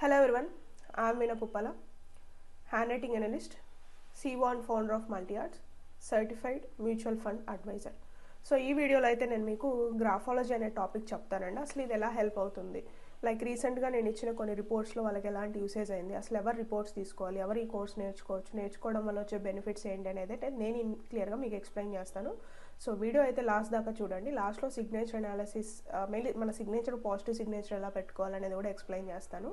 Hello everyone, I am Meena Puppala, handwriting analyst, C1 founder of MultiArts, certified mutual fund advisor. So ఈ వీడియోలో అయితే నేను మీకు graphology అనే టాపిక్ చెప్తానండి. అసలు ఇది ఎలా హెల్ప్ అవుతుంది, లైక్ రీసెంట్గా నేను ఇచ్చిన కొన్ని రిపోర్ట్స్లో వాళ్ళకి ఎలాంటి యూసేజ్ అయింది, అసలు ఎవరు రిపోర్ట్స్ తీసుకోవాలి, ఎవరు ఈ కోర్స్ నేర్చుకోవడం వల్ల వచ్చే బెనిఫిట్స్ ఏంటి అనేది అయితే నేను క్లియర్గా మీకు ఎక్స్ప్లెయిన్ చేస్తాను. సో వీడియో అయితే లాస్ట్ దాకా చూడండి. లాస్ట్లో సిగ్నేచర్ అనాలిసిస్, మెయిన్లీ మన సిగ్నేచర్ పాజిటివ్ సిగ్నేచర్ ఎలా పెట్టుకోవాలనేది కూడా ఎక్స్ప్లెయిన్ చేస్తాను.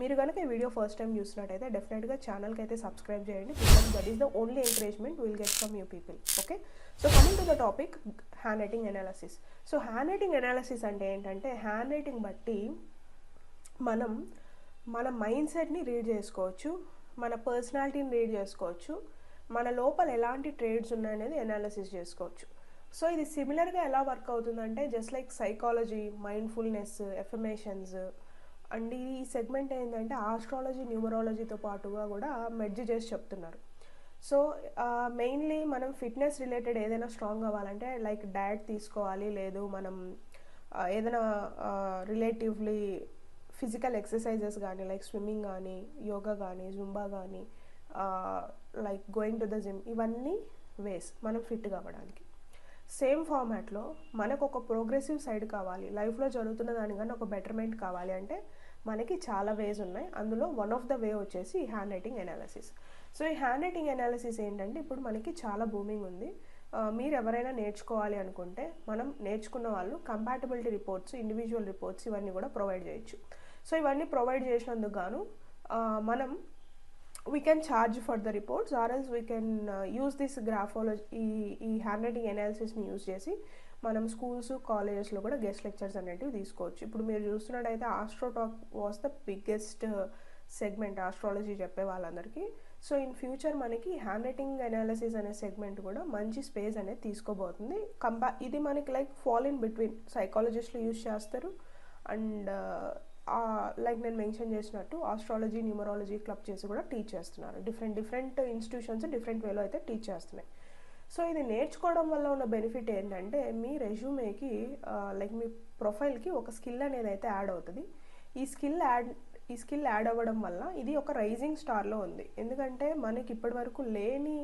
మీరు కనుక ఈ వీడియో ఫస్ట్ టైం చూసినట్టయితే డెఫినెట్గా ఛానల్కి అయితే సబ్స్క్రైబ్ చేయండి, because that is the only encouragement will get from you people. Okay, so coming to the topic, hand writing analysis. So hand writing analysis అంటే ఏంటంటే, హ్యాండ్ రైటింగ్ బట్టి మనం మన మైండ్ సెట్ని రీడ్ చేసుకోవచ్చు, మన పర్సనాలిటీని రీడ్ చేసుకోవచ్చు, మన లోపల ఎలాంటి ట్రేడ్స్ ఉన్నాయనేది అనాలిసిస్ చేసుకోవచ్చు. సో ఇది సిమిలర్గా ఎలా వర్క్ అవుతుందంటే, just like psychology, mindfulness, affirmations, and ఈ సెగ్మెంట్ ఏంటంటే ఆస్ట్రాలజీ, న్యూమరాలజీతో పాటుగా కూడా మెర్జ్ చేసి చెప్తున్నారు. సో మెయిన్లీ మనం ఫిట్నెస్ రిలేటెడ్ ఏదైనా స్ట్రాంగ్ అవ్వాలంటే, లైక్ డయట్ తీసుకోవాలి, లేదు మనం ఏదైనా రిలేటివ్లీ ఫిజికల్ ఎక్సర్సైజెస్ కానీ, లైక్ స్విమ్మింగ్ కానీ, యోగా కానీ, జుంబా కానీ, like going to the gym, ఇవన్నీ వేస్ మనం ఫిట్గా అవ్వడానికి. సేమ్ ఫార్మాట్లో మనకు ఒక ప్రోగ్రెసివ్ సైడ్ కావాలి, లైఫ్లో జరుగుతున్న దానికన్నా ఒక బెటర్మెంట్ కావాలి అంటే మనకి చాలా వేస్ ఉన్నాయి. అందులో వన్ ఆఫ్ ద వే వచ్చేసి హ్యాండ్ రైటింగ్ అనాలిసిస్. సో ఈ హ్యాండ్ రైటింగ్ అనాలిసిస్ ఏంటంటే, ఇప్పుడు మనకి చాలా బూమింగ్ ఉంది. మీరు ఎవరైనా నేర్చుకోవాలి అనుకుంటే మనం నేర్చుకున్న వాళ్ళు కంపాటబిలిటీ రిపోర్ట్స్, ఇండివిజువల్ రిపోర్ట్స్ ఇవన్నీ కూడా ప్రొవైడ్ చేయొచ్చు. సో ఇవన్నీ ప్రొవైడ్ చేసినందుకు గాను మనం we can charge for the reports, or else we can use this graphology, ఈ హ్యాండ్ రైటింగ్ అనాలిసిస్ని యూజ్ చేసి మనం స్కూల్స్, కాలేజెస్లో కూడా గెస్ట్ లెక్చర్స్ అనేటివి తీసుకోవచ్చు. ఇప్పుడు మీరు చూస్తున్నట్టయితే Astrotalk was the biggest segment astrology చెప్పే వాళ్ళందరికీ. సో ఇన్ ఫ్యూచర్ మనకి హ్యాండ్ రైటింగ్ అనాలిసిస్ అనే సెగ్మెంట్ కూడా మంచి స్పేస్ అనేది తీసుకోబోతుంది. ఇది మనకి లైక్ ఫాల్ ఇన్ బిట్వీన్ సైకాలజిస్టులు యూజ్ చేస్తారు, అండ్ లైక్ నేను మెన్షన్ చేసినట్టు ఆస్ట్రాలజీ, న్యూమరాలజీ క్లబ్ చేసి కూడా టీచ్ చేస్తున్నారు. డిఫరెంట్ ఇన్స్టిట్యూషన్స్ డిఫరెంట్ వేలో అయితే టీచ్ చేస్తున్నాయి. సో ఇది నేర్చుకోవడం వల్ల ఉన్న బెనిఫిట్ ఏంటంటే, మీ రెజ్యూమేకి లైక్ మీ ప్రొఫైల్కి ఒక స్కిల్ అనేది అయితే యాడ్ అవుతుంది. ఈ స్కిల్ యాడ్ అవ్వడం వల్ల ఇది ఒక రైజింగ్ స్టార్లో ఉంది. ఎందుకంటే మనకి ఇప్పటి వరకు లేని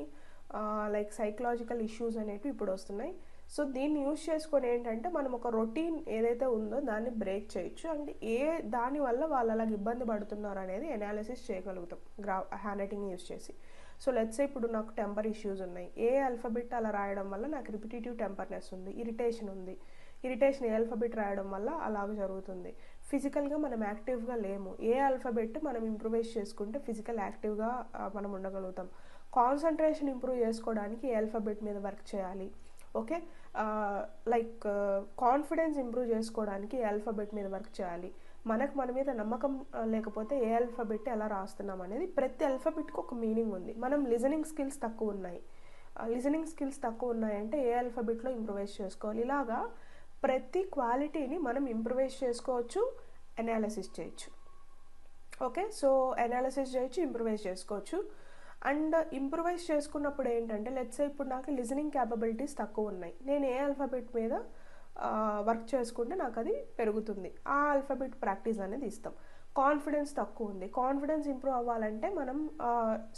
లైక్ సైకలాజికల్ ఇష్యూస్ అనేవి ఇప్పుడు వస్తున్నాయి. సో దీన్ని యూజ్ చేసుకొని ఏంటంటే, మనం ఒక రొటీన్ ఏదైతే ఉందో దాన్ని బ్రేక్ చేయొచ్చు, అండ్ దానివల్ల వాళ్ళు అలాగ ఇబ్బంది పడుతున్నారు అనేది అనాలిసిస్ చేయగలుగుతాం హ్యాండ్ రైటింగ్ యూజ్ చేసి. సో లెట్స్ సే ఇప్పుడు నాకు టెంపర్ ఇష్యూస్ ఉన్నాయి, ఏ ఆల్ఫాబెట్ అలా రాయడం వల్ల నాకు రిపిటేటివ్ టెంపర్నెస్ ఉంది, ఇరిటేషన్ ఏ ఆల్ఫాబెట్ రాయడం వల్ల అలాగ జరుగుతుంది. ఫిజికల్గా మనం యాక్టివ్గా లేము, ఏ ఆల్ఫాబెట్ మనం ఇంప్రూవైజ్ చేసుకుంటే ఫిజికల్ యాక్టివ్గా మనం ఉండగలుగుతాం. కాన్సన్ట్రేషన్ ఇంప్రూవ్ చేసుకోవడానికి ఏ ఆల్ఫాబెట్ మీద వర్క్ చేయాలి, ఓకే, లైక్ కాన్ఫిడెన్స్ ఇంప్రూవ్ చేసుకోవడానికి ఏ ఆల్ఫాబెట్ మీద వర్క్ చేయాలి, మన మీద నమ్మకం లేకపోతే ఏ ఆల్ఫాబెట్ ఎలా రాస్తున్నాం అనేది ప్రతి ఆల్ఫాబెట్కి ఒక మీనింగ్ ఉంది. మనం లిజనింగ్ స్కిల్స్ తక్కువ ఉన్నాయంటే ఏ ఆల్ఫాబెట్లో ఇంప్రూవైజ్ చేసుకోవాలి. ఇలాగా ప్రతి క్వాలిటీని మనం ఇంప్రూవైజ్ చేసుకోవచ్చు, అనాలిసిస్ చేయొచ్చు. ఓకే, సో అనాలిసిస్ చేయొచ్చు, ఇంప్రూవైజ్ చేసుకోవచ్చు. అండ్ ఇంప్రూవైజ్ చేసుకున్నప్పుడు ఏంటంటే, లెట్స్ సే ఇప్పుడు నాకు లిజనింగ్ క్యాపబిలిటీస్ తక్కువ ఉన్నాయి, నేను ఏ ఆల్ఫాబెట్ మీద వర్క్ చేసుకుంటే నాకు అది పెరుగుతుంది, ఆ ఆల్ఫాబెట్ ప్రాక్టీస్ అనేది ఇస్తాం. కాన్ఫిడెన్స్ తక్కువ ఉంది, కాన్ఫిడెన్స్ ఇంప్రూవ్ అవ్వాలంటే మనం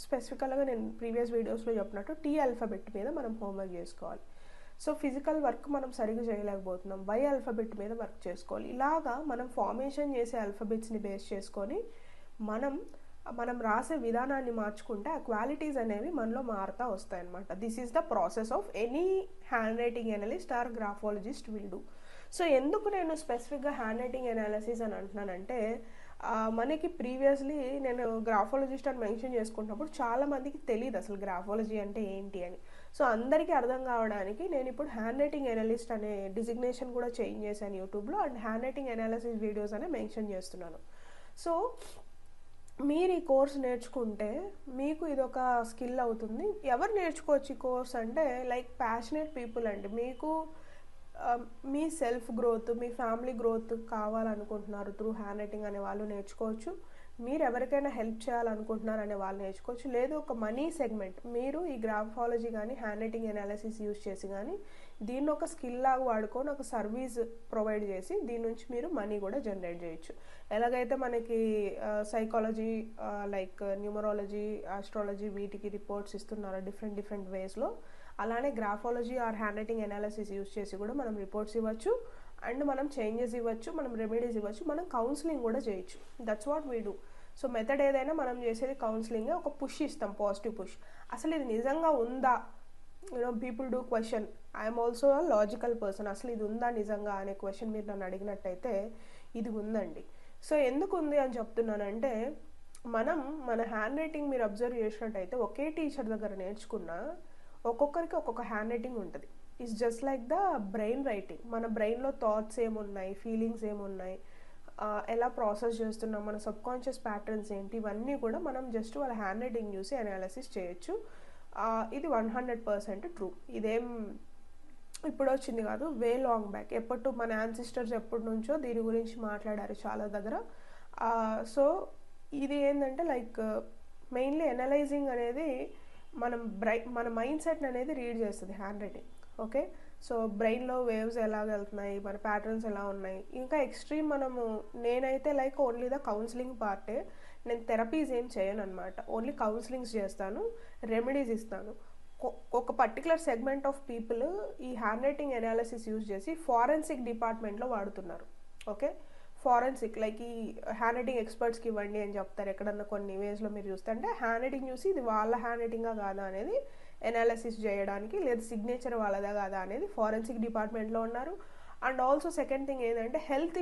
స్పెసిఫికల్గా నేను ప్రీవియస్ వీడియోస్లో చెప్పినట్టు టీ ఆల్ఫాబెట్ మీద మనం హోంవర్క్ చేసుకోవాలి. సో ఫిజికల్ వర్క్ మనం సరిగ్గా చేయలేకపోతున్నాం, వై ఆల్ఫాబెట్ మీద వర్క్ చేసుకోవాలి. ఇలాగా మనం ఫార్మేషన్ చేసే ఆల్ఫాబెట్స్ని బేస్ చేసుకొని మనం రాసే విధానాన్ని మార్చుకుంటే ఆ క్వాలిటీస్ అనేవి మనలో మారుతూ వస్తాయి అన్నమాట. This is the process of any hand writing analyst or graphologist will do. So ఎందుకు నేను స్పెసిఫిక్గా హ్యాండ్ రైటింగ్ అనాలిసిస్ అని అంటున్నానంటే, మనకి ప్రీవియస్లీ నేను గ్రాఫాలజిస్ట్ అని మెన్షన్ చేసుకున్నప్పుడు చాలామందికి తెలియదు అసలు గ్రాఫాలజీ అంటే ఏంటి అని. సో అందరికీ అర్థం కావడానికి నేను ఇప్పుడు హ్యాండ్ రైటింగ్ అనలిస్ట్ అనే డిజిగ్నేషన్ కూడా చేంజ్ చేశాను యూట్యూబ్లో, and hand writing analysis videos అనే మెన్షన్ చేస్తున్నాను. సో మీరు ఈ కోర్స్ నేర్చుకుంటే మీకు ఇదొక స్కిల్ అవుతుంది. ఎవరు నేర్చుకోవచ్చు ఈ కోర్స్ అంటే, లైక్ ప్యాషనేట్ పీపుల్ అండి. మీకు మీ సెల్ఫ్ గ్రోత్, మీ ఫ్యామిలీ గ్రోత్ కావాలనుకుంటున్నారు త్రూ హ్యాండ్ రైటింగ్ అనే వాళ్ళు నేర్చుకోవచ్చు. మీరు ఎవరికైనా హెల్ప్ చేయాలనుకుంటున్నారు అనే వాళ్ళు నేర్చుకోవచ్చు. లేదు ఒక మనీ సెగ్మెంట్, మీరు ఈ గ్రాఫాలజీ కానీ హ్యాండ్ రైటింగ్ అనాలిసిస్ యూజ్ చేసి కానీ దీన్ని ఒక స్కిల్ లాగా వాడుకొని ఒక సర్వీస్ ప్రొవైడ్ చేసి దీని నుంచి మీరు మనీ కూడా జనరేట్ చేయొచ్చు. ఎలాగైతే మనకి సైకాలజీ, లైక్ న్యూమరాలజీ, ఆస్ట్రాలజీ వీటికి రిపోర్ట్స్ ఇస్తున్నారో డిఫరెంట్ వేస్లో, అలానే graphology or hand writing analysis use చేసి కూడా మనం రిపోర్ట్స్ ఇవ్వచ్చు, అండ్ మనం చేంజెస్ ఇవ్వచ్చు, మనం రెమెడీస్ ఇవ్వచ్చు, మనం కౌన్సిలింగ్ కూడా చేయొచ్చు. That's what we do. So method ఏదైనా మనం చేసేది కౌన్సిలింగ్, ఒక పుష్ ఇస్తాం, పాజిటివ్ పుష్. అసలు ఇది నిజంగా ఉందా, people do question. I'm also a logical person. అసలు ఇది ఉందా నిజంగా అనే క్వశ్చన్ మీరు నన్ను అడిగినట్టయితే ఇది ఉందండి. సో ఎందుకు ఉంది అని చెప్తున్నానంటే, మనం మన హ్యాండ్ రైటింగ్ మీరు అబ్జర్వ్ చేసినట్టయితే ఒకే టీచర్ దగ్గర నేర్చుకున్నా ఒక్కొక్కరికి ఒక్కొక్క హ్యాండ్ రైటింగ్ ఉంటుంది. It's just like the brain writing. మన బ్రెయిన్లో థాట్స్ ఏమున్నాయి, ఫీలింగ్స్ ఏమున్నాయి, ఎలా ప్రాసెస్ చేస్తున్నాం, మన సబ్ కాన్షియస్ ప్యాటర్న్స్ ఏంటి, ఇవన్నీ కూడా మనం జస్ట్ వాళ్ళ హ్యాండ్ రైటింగ్ చూసి అనాలిసిస్ చేయొచ్చు. ఇది 100% ట్రూ. ఇదేం ఇప్పుడు వచ్చింది కాదు, వే లాంగ్ బ్యాక్, ఎప్పటి మన యాన్సిస్టర్స్ ఎప్పటి నుంచో దీని గురించి మాట్లాడారు చాలా దగ్గర. సో ఇది ఏంటంటే లైక్ మెయిన్లీ ఎనలైజింగ్ అనేది మన మైండ్ సెట్ అనేది రీడ్ చేస్తుంది హ్యాండ్ రైటింగ్. ఓకే, సో బ్రెయిన్లో వేవ్స్ ఎలా వెళ్తున్నాయి, మన ప్యాటర్న్స్ ఎలా ఉన్నాయి. ఇంకా ఎక్స్ట్రీమ్ నేనైతే లైక్ ఓన్లీ ద కౌన్సిలింగ్ పార్టే, నేను థెరపీస్ ఏం చేయను అనమాట. ఓన్లీ కౌన్సిలింగ్స్ చేస్తాను, రెమెడీస్ ఇస్తాను. ఒక పర్టికులర్ సెగ్మెంట్ ఆఫ్ పీపుల్ ఈ హ్యాండ్ రైటింగ్ అనాలిసిస్ యూజ్ చేసి ఫారెన్సిక్ డిపార్ట్మెంట్లో వాడుతున్నారు. ఓకే, ఫారెన్సిక్ లైక్ ఈ హ్యాండ్ రైటింగ్ ఎక్స్పర్ట్స్కి ఇవ్వండి అని చెప్తారు ఎక్కడన్నా కొన్ని వేస్లో మీరు చూస్తే. అంటే హ్యాండ్ రైటింగ్ చూసి ఇది వాళ్ళ హ్యాండ్ రైటింగా కాదా అనేది ఎనాలిసిస్ చేయడానికి, లేదా సిగ్నేచర్ వాళ్ళదా కాదా అనేది ఫారెన్సిక్ డిపార్ట్మెంట్లో ఉన్నారు. అండ్ ఆల్సో సెకండ్ థింగ్ ఏంటంటే హెల్త్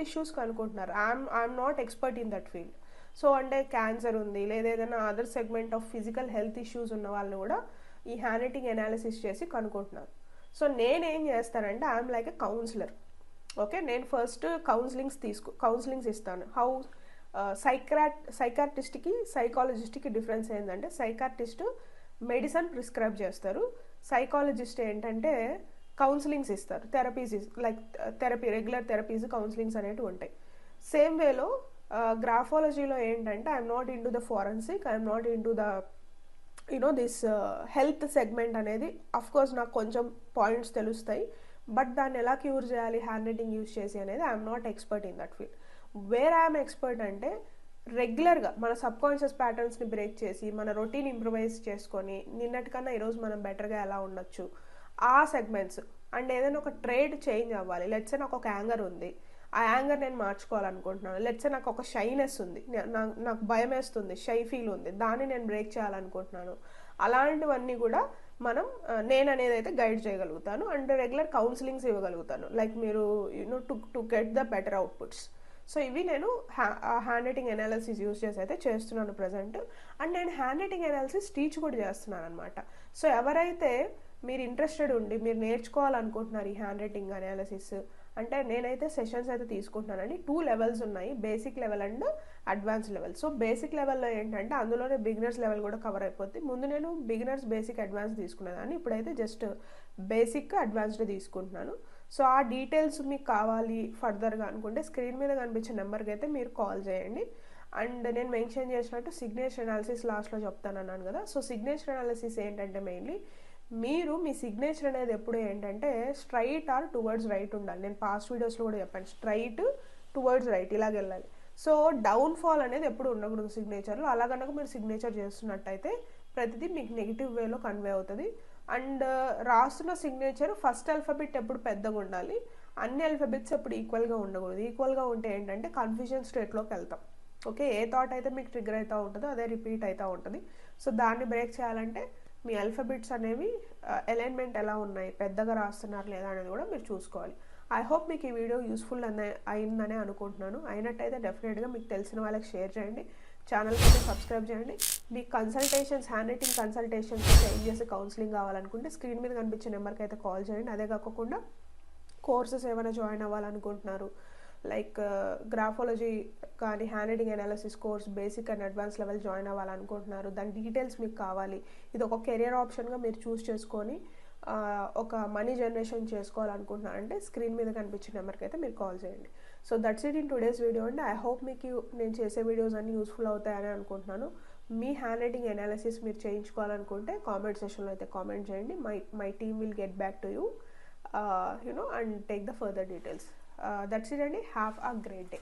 ఇష్యూస్ కనుక్కుంటున్నారు. I'm not expert in that field. So అంటే క్యాన్సర్ ఉంది, లేదా ఏదైనా other segment of physical health issues ఉన్న వాళ్ళు కూడా ఈ హ్యాండ్ రైటింగ్ అనాలిసిస్ చేసి కనుక్కుంటున్నారు. సో నేనేం చేస్తానంటే I'm like a counsellor. Okay, నేను ఫస్ట్ కౌన్సిలింగ్స్ ఇస్తాను. హౌ సైకాట్రిస్ట్కి సైకాలజిస్ట్కి డిఫరెన్స్ ఏంటంటే, సైకాట్రిస్ట్ మెడిసిన్ ప్రిస్క్రైబ్ చేస్తారు, సైకాలజిస్ట్ ఏంటంటే కౌన్సిలింగ్స్ ఇస్తారు, therapies like regular therapies, counsellings అనేవి ఉంటాయి. సేమ్ వేలో గ్రాఫాలజీలో ఏంటంటే I'm not in to the forensic, I'm not in to the this health segment అనేది. అఫ్కోర్స్ నాకు కొంచెం పాయింట్స్ తెలుస్తాయి, బట్ దాన్ని ఎలా క్యూర్ చేయాలి హ్యాండ్ రైటింగ్ యూజ్ చేసి అనేది I'm not expert in that field. Where I'm expert అంటే రెగ్యులర్గా మన సబ్ కాన్షియస్ ప్యాటర్న్స్ని బ్రేక్ చేసి మన రొటీన్ ఇంప్రూవైజ్ చేసుకొని నిన్నటికన్నా ఈరోజు మనం బెటర్గా ఎలా ఉండొచ్చు ఆ సెగ్మెంట్స్. అండ్ ఏదైనా ఒక ట్రేడ్ చేంజ్ అవ్వాలి. లెట్సే నాకు ఒక యాంగర్ ఉంది, ఆ యాంగర్ నేను మార్చుకోవాలనుకుంటున్నాను. లెట్సే నాకు ఒక షైనెస్ ఉంది, నాకు భయం వేస్తుంది, షై ఫీల్ ఉంది, దాన్ని నేను బ్రేక్ చేయాలనుకుంటున్నాను. అలాంటివన్నీ కూడా నేను అనేది అయితే గైడ్ చేయగలుగుతాను. అండ్ రెగ్యులర్ కౌన్సిలింగ్స్ ఇవ్వగలుగుతాను, లైక్ మీరు to get the better outputs. So ఇవి నేను హ్యాండ్ రైటింగ్ అనాలిసిస్ యూజ్ చేసి అయితే చేస్తున్నాను ప్రజెంట్. అండ్ నేను హ్యాండ్ రైటింగ్ అనాలిసిస్ టీచ్ కూడా చేస్తున్నాను అనమాట. సో ఎవరైతే మీరు ఇంట్రెస్టెడ్ ఉండి మీరు నేర్చుకోవాలనుకుంటున్నారు ఈ హ్యాండ్ రైటింగ్ అనాలిసిస్ అంటే, నేనైతే సెషన్స్ అయితే తీసుకుంటున్నానండి. 2 లెవెల్స్ ఉన్నాయి, basic level and advance level. So basic లెవెల్లో ఏంటంటే అందులోనే బిగినర్స్ లెవెల్ కూడా కవర్ అయిపోద్ది. ముందు నేను బిగినర్స్, బేసిక్, అడ్వాన్స్ తీసుకునేదాన్ని, ఇప్పుడైతే జస్ట్ బేసిక్, అడ్వాన్స్డ్ తీసుకుంటున్నాను. సో ఆ డీటెయిల్స్ మీకు కావాలి ఫర్దర్గా అనుకుంటే స్క్రీన్ మీద కనిపించే నెంబర్కి అయితే మీరు కాల్ చేయండి. అండ్ నేను మెన్షన్ చేసినట్టు సిగ్నేచర్ అనాలిసిస్ లాస్ట్లో చెప్తానన్నాను కదా. సో సిగ్నేచర్ అనాలిసిస్ ఏంటంటే మెయిన్లీ మీరు మీ సిగ్నేచర్ అనేది ఎప్పుడు ఏంటంటే స్ట్రైట్ ఆర్ టువర్డ్స్ రైట్ ఉండాలి. నేను పాస్ట్ వీడియోస్లో కూడా చెప్పాను, స్ట్రైట్ టువర్డ్స్ రైట్ ఇలాగ వెళ్ళాలి. సో డౌన్ ఫాల్ అనేది ఎప్పుడు ఉండకూడదు సిగ్నేచర్లో. అలా కనుక మీరు సిగ్నేచర్ చేస్తున్నట్టయితే ప్రతిదీ మీకు నెగిటివ్ వేలో కన్వే అవుతుంది. అండ్ రాస్తున్న సిగ్నేచర్ ఫస్ట్ ఆల్ఫాబెట్ ఎప్పుడు పెద్దగా ఉండాలి, అన్ని ఆల్ఫాబెట్స్ ఎప్పుడు ఈక్వల్గా ఉండకూడదు. ఈక్వల్గా ఉంటే ఏంటంటే కన్ఫ్యూజన్ స్టేట్లోకి వెళ్తాం. ఓకే, ఏ థాట్ అయితే మీకు ట్రిగర్ అవుతూ ఉంటుందో అదే రిపీట్ అవుతూ ఉంటుంది. సో దాన్ని బ్రేక్ చేయాలంటే మీ ఆల్ఫాబెట్స్ అనేవి అలైన్మెంట్ ఎలా ఉన్నాయి, పెద్దగా రాస్తున్నారు లేదా అనేది కూడా మీరు చూసుకోవాలి. ఐ హోప్ మీకు ఈ వీడియో యూస్ఫుల్ అయిందనే అనుకుంటున్నాను. అయినట్టయితే డెఫినెట్గా మీకు తెలిసిన వాళ్ళకి షేర్ చేయండి, ఛానల్కి అయితే సబ్స్క్రైబ్ చేయండి. మీకు consultations, hand writing consultations change చేసి కౌన్సిలింగ్ కావాలనుకుంటే స్క్రీన్ మీద కనిపించే నెంబర్కి అయితే కాల్ చేయండి. అదే కాకుండా కోర్సెస్ ఏమైనా జాయిన్ అవ్వాలనుకుంటున్నారు, లైక్ గ్రాఫాలజీ కానీ hand writing analysis course basic and advance level join అవ్వాలనుకుంటున్నారు, దాని డీటెయిల్స్ మీకు కావాలి, ఇది ఒక కెరియర్ ఆప్షన్గా మీరు చూస్ చేసుకొని ఒక మనీ జనరేషన్ చేసుకోవాలనుకుంటున్నారు అంటే స్క్రీన్ మీద కనిపించే నెంబర్కి అయితే మీరు కాల్ చేయండి. So that's it in today's video అండి. ఐ హోప్ మీకు నేను చేసే వీడియోస్ అన్ని యూస్ఫుల్ అవుతాయని అనుకుంటున్నాను. మీ హ్యాండ్ రైటింగ్ అనాలిసిస్ మీరు చేయించుకోవాలనుకుంటే కామెంట్ సెషన్లో అయితే కామెంట్ చేయండి. My team will get back to you and take the further details. That's it అండి. Have a great day.